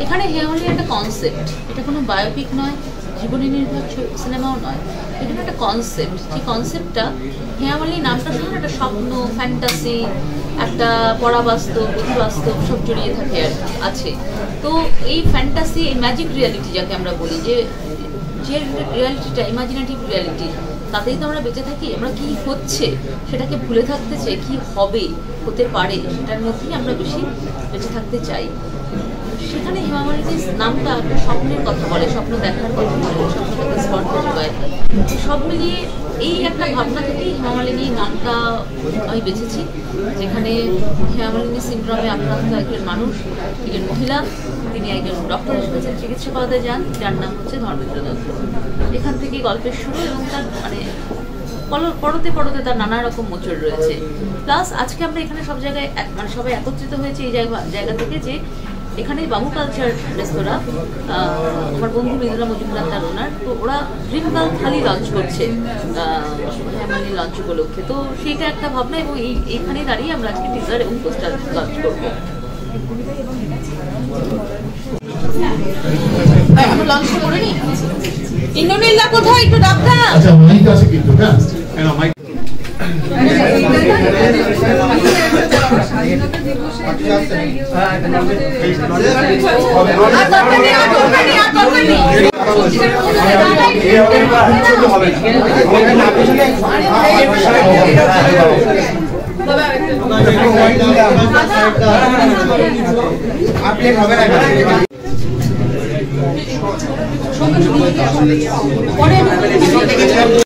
এখানে হেয়ামলি একটা কনসেপ্ট, এটা কোনো বায়োপিক নয়, জীবনী নির্ভর সিনেমাও নয়, এখানে একটা কনসেপ্ট। যে কনসেপ্টটা হেয়ামলি নামটার সঙ্গে একটা স্বপ্ন, ফ্যান্টাসি, একটা পরাবাস্তব, অধিবাস্তব সব জড়িয়ে থাকে আর আছে। তো এই ফ্যান্টাসি, এই ম্যাজিক রিয়ালিটি যাকে আমরা বলি, যে রিয়ালিটিটা ইমাজিনেটিভ রিয়ালিটি, তাতেই তো আমরা বেঁচে থাকি। আমরা কি হচ্ছে সেটাকে ভুলে থাকতে চাই, কি হবে, হতে পারে, সেটার মধ্যেই আমরা বেশি বেঁচে থাকতে চাই। সেখানে হেমামালিনিস নামটা একটা স্বপ্নের কথা বলে, স্বপ্ন দেখার কথা বলে, স্বপ্নটাকে স্পর্শ যোগায়। সব মিলিয়ে এই একটা ভাবনা থেকেই হেমামালিনী নামটা আমি বেছেছি, যেখানে হেমামালিনী সিনড্রোমে আক্রান্ত একজন মানুষ, একজন মহিলা, তিনি একজন ডক্টর এসেছেন চিকিৎসা পাওয়াতে যান, যার নাম হচ্ছে ধর্মেন্দ্র দত্ত। এখান থেকে গল্পের শুরু এবং তার পরতে পরতে তার নানা রকম মোচড় রয়েছে। প্লাস আজকে আমরা এখানে সব জায়গায় সবাই একত্রিত হয়েছে এই জায়গা থেকে, যে এখানে বাবু কালচার রেস্তোরাঁ, আমার বন্ধু মৃদুলা মজুমদার তার ওনার, তো ওরা ড্রিম গার্ল থালি লঞ্চ করছে হেমামালিনী লঞ্চ উপলক্ষে। তো সেইটা একটা ভাবনা, এবং এইখানে দাঁড়িয়ে আমরা আজকে টিজার এবং পোস্টার লঞ্চ করবো। লঞ্চ করে নি ইন্দ্রনীলা কোথায়, একটু ডাক্তার। আচ্ছা মাইক আছে কিন্তু না, কেন মাইক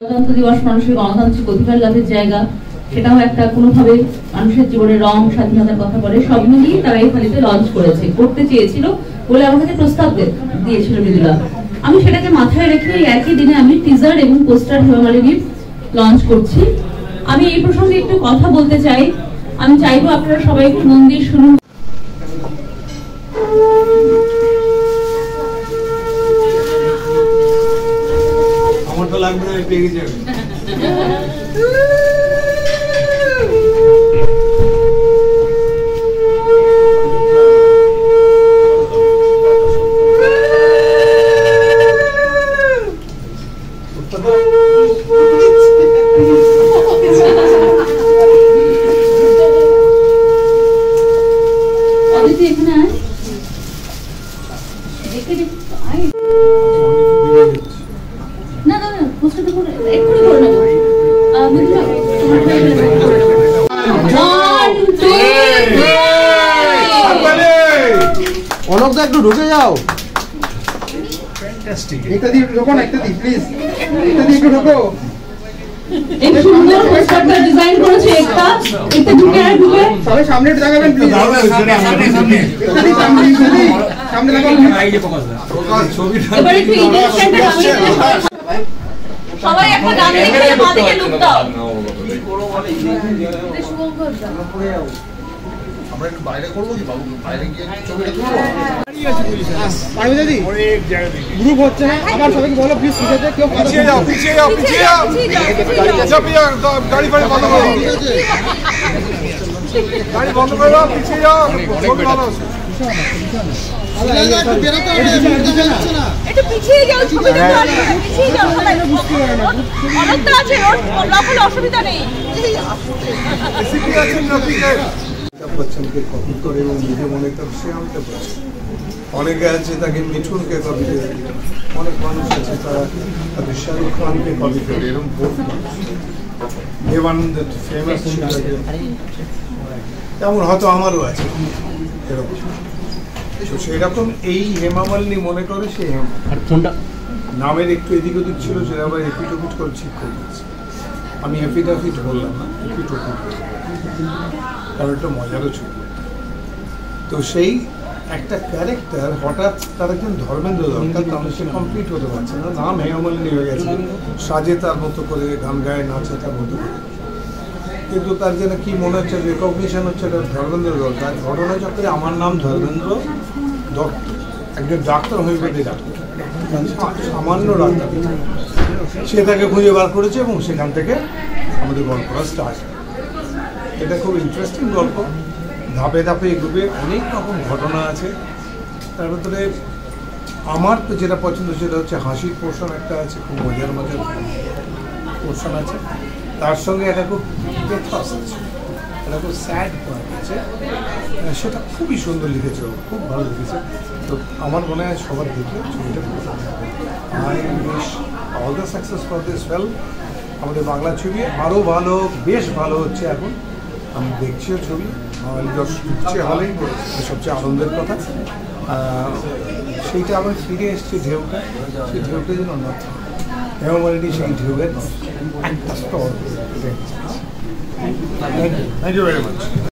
গণতন্ত্র দিবস মানুষের গণতান্ত্রিক অধিকার লাভের জায়গা, সেটাও একটা কোনোভাবে মানুষের জীবনে রং, স্বাধীনতার কথা বলে, সব মিলিয়ে তারা এই থালিতে লঞ্চ করতে চেয়েছিল বলে আমার কাছে প্রস্তাব দিয়েছিল মৃদুলা। আমি সেটাকে মাথায় রেখে একই দিনে আমি টিজার এবং পোস্টার হেমামালিনীর লঞ্চ করছি। আমি এই প্রসঙ্গে একটু কথা বলতে চাই, আমি চাইবো আপনারা সবাই একটু মন দিয়ে শুনুন। আমার তো লাগবে না, পেয়ে গেছি। অনকদা একটু ঢুকে যাও, একটা দিয়ে ঢোকো না, একটা দিয়ে প্লিজ, একটা দিয়ে একটু ঢোকো। এই সুন্দর পোস্টারটা ডিজাইন করেছে একটা, একটা ঢুকে সবাই সামনে একটু দেখাবেন প্লিজ, সামনে লাগাবেন, এবার একটু ইনস্ট্যান্টে নামিয়ে দিলে সবাই একটা গান লিখে মাদিকে লুক দাও। আমরা একটু বাইরে করবো কি বাবু, বাইরে গিয়ে ছবিটা তুলবো। পারবে দিদি, গ্রুপ হচ্ছে না, আবার সবাইকে বলো প্লিজ পিছাতে, কেউ পিছিয়ে যাও, পিছিয়ে যাও, পিছিয়ে যাও, গাড়ি ফাড়ি বন্ধ করো, গাড়ি বন্ধ করে দাও, পিছিয়ে যাও, ছবি ভালো আছে। একটু পিছিয়ে যাও, ছবি দেখতে পারবে, পিছিয়ে যাও সবাই, অনেকটা আছে, অসুবিধা নেই। বচ্চনকে কপি করে এবং নিজে মনে করছে আনতে পারে, অনেকে আছে তাকে মিঠুনকে কপি করে, অনেক মানুষ আছে তারা তাদের শাহরুখ খানকে কপি করে, এরকম বহুত মানুষ। দেবানন্দ ফেমাস ছিল, তেমন হয়তো আমারও আছে এরকম। তো সেরকম এই হেমামালিনী মনে করে সে নামের একটু এদিক ওদিক ছিল, সেটা আবার এপিট ওপিট করে ঠিক করে দিয়েছে। আমি এপিটাফিট বললাম না, এপিট ওপিট, কারণ একটা মজারও ছিল। তো সেই একটা ক্যারেক্টার হঠাৎ তার একজন ধর্মেন্দ্র দরকার, তাহলে সে কমপ্লিট হতে পারছে না, নাম হেমামালিনী হয়ে গেছে, সাজে তার মতো করে, গান গায়ে, নাচে তার মতো করে। কিন্তু তার যেন কি মনে হচ্ছে রেকগনিশন হচ্ছে এটা ধর্মেন্দ্র দরকার। ঘটনাচক্রে আমার নাম ধর্মেন্দ্র দত্ত, একজন ডাক্তার হোমিওপ্যাথি ডাক্তার, সামান্য ডাক্তার, সে তাকে খুঁজে বার করেছে এবং সেখান থেকে আমাদের গল্পটা স্টার্ট। এটা খুব ইন্টারেস্টিং গল্প, ধাপে ধাপে এগুবে অনেক রকম ঘটনা আছে। তার ভিতরে আমার তো যেটা পছন্দ সেটা হচ্ছে হাসির পোর্শন একটা আছে, খুব মজার মজার পোর্শন আছে, তার সঙ্গে একটা খুব পেথস আছে, একটা খুব স্যাড পয়েন্ট আছে, সেটা খুবই সুন্দর লিখেছে, ও খুব ভালো লিখেছে। তো আমার মনে হয় সবার দেখে ছবিটা I wish all the success for this film. আমাদের বাংলা ছবি আরও ভালো, বেশ ভালো হচ্ছে এখন, আমি দেখছিও ছবি, বাঙালি দর্শক ঢুকছে হলেই, সবচেয়ে আনন্দের কথা। সেইটা আবার ফিরে এসছে ঢেউটা, সেই ঢেউটা যেন না হেমামালিনী সেই ঢেউয়ের একটা স্তর। Thank you very much.